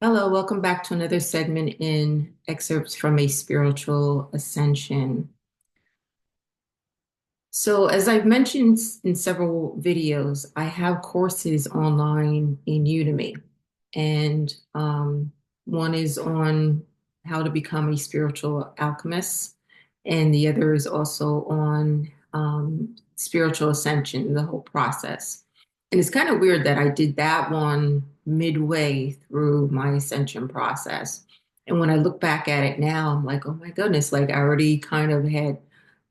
Hello, welcome back to another segment in excerpts from a spiritual ascension. So, as I've mentioned in several videos, I have courses online in Udemy, and one is on how to become a spiritual alchemist, and the other is also on spiritual ascension, the whole process. And it's kind of weird that I did that one midway through my ascension process. And when I look back at it now, I'm like, oh my goodness, like I already kind of had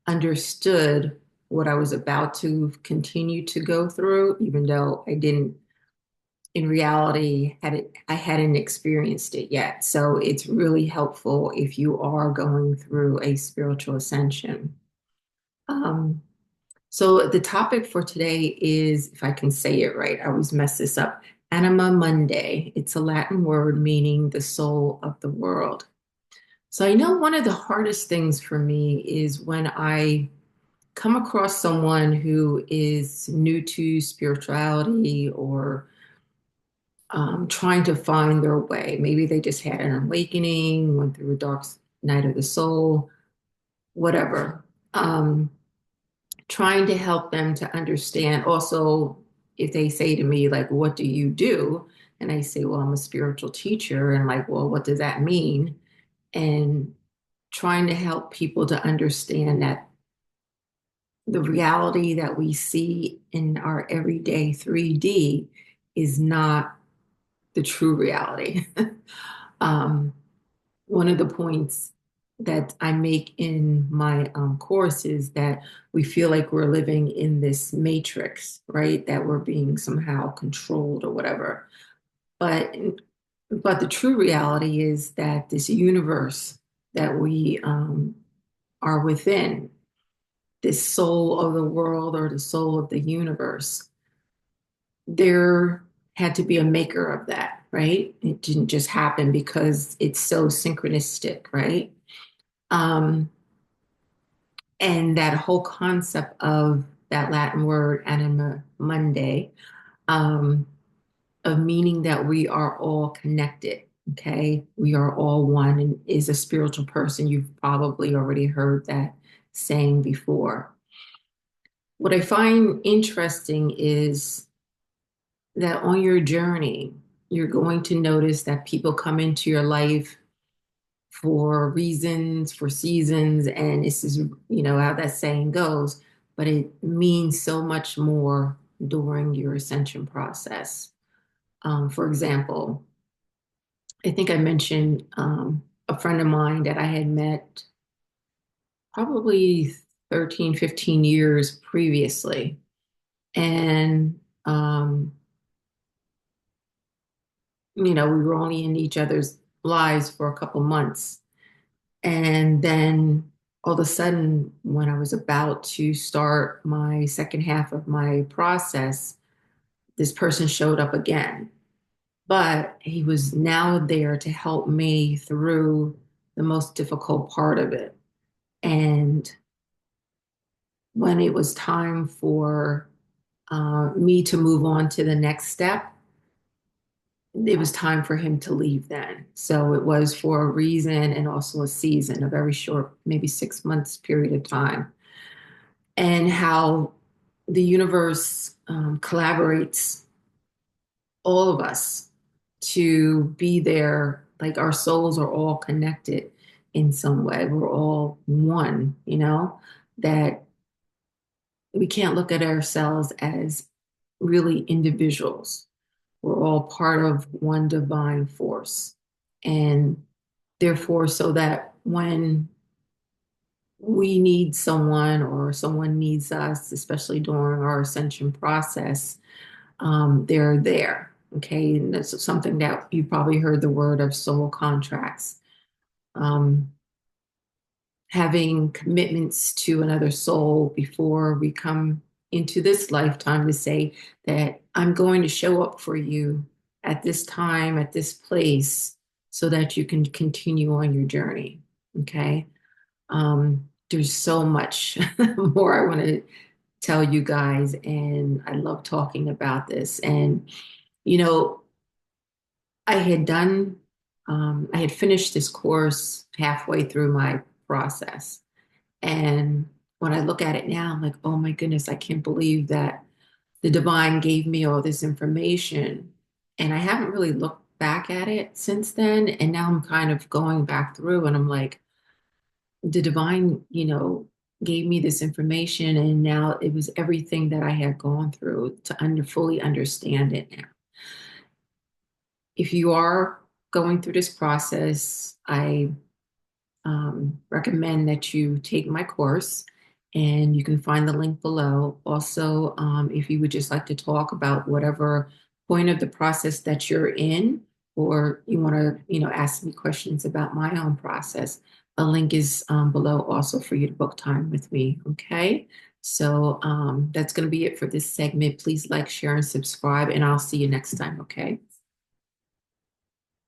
understood what I was about to continue to go through, even though I didn't, in reality, I hadn't experienced it yet. So it's really helpful if you are going through a spiritual ascension. Um, so the topic for today is, if I can say it right, I always mess this up. Anima Mundi. It's a Latin word meaning the soul of the world. So I know one of the hardest things for me is when I come across someone who is new to spirituality or trying to find their way. Maybe they just had an awakening, went through a dark night of the soul, whatever. Um, Trying to help them to understand. Also, if they say to me, like, what do you do? And I say, well, I'm a spiritual teacher. And like, well, what does that mean? And trying to help people to understand that the reality that we see in our everyday 3D is not the true reality. um, One of the points that I make in my course is that we feel like we're living in this matrix, right? That we're being somehow controlled or whatever. But but the true reality is that this universe that we are within, this soul of the world or the soul of the universe, there had to be a maker of that, right? It didn't just happen because it's so synchronistic, right? Um, and that whole concept of that Latin word anima mundi, um, of meaning that we are all connected, okay? We are all one, and is a spiritual person. You've probably already heard that saying before. What I find interesting is that on your journey, you're going to notice that people come into your life for reasons, for seasons, and this is, how that saying goes, but it means so much more during your ascension process. For example, I think I mentioned a friend of mine that I had met probably 13, 15 years previously. And we were only in each other's lives for a couple months. And then all of a sudden, when I was about to start my second half of my process, this person showed up again. But he was now there to help me through the most difficult part of it. And when it was time for me to move on to the next step, it was time for him to leave then. So it was for a reason and also a season, a very short, maybe 6 months period of time. And how the universe collaborates all of us to be there. Like our souls are all connected in some way. We're all one, that we can't look at ourselves as really individuals. We're all part of one divine force. And therefore, so that when we need someone or someone needs us, especially during our ascension process, they're there. Okay. And that's something that you probably heard the word of soul contracts. Um, Having commitments to another soul before we come into this lifetime to say that I'm going to show up for you at this time, at this place, so that you can continue on your journey. Okay. There's so much more I want to tell you guys, and I love talking about this. And, you know, I had done, I had finished this course halfway through my process. And when I look at it now, I'm like, oh my goodness, I can't believe that the divine gave me all this information. And I haven't really looked back at it since then. And now I'm kind of going back through and I'm like, the divine, gave me this information. And now it was everything that I had gone through to fully understand it now. If you are going through this process, I recommend that you take my course, and you can find the link below. Also, if you would just like to talk about whatever point of the process that you're in, or you want to, ask me questions about my own process, a link is below also for you to book time with me. Okay. So that's going to be it for this segment. Please like, share, and subscribe, and I'll see you next time. Okay.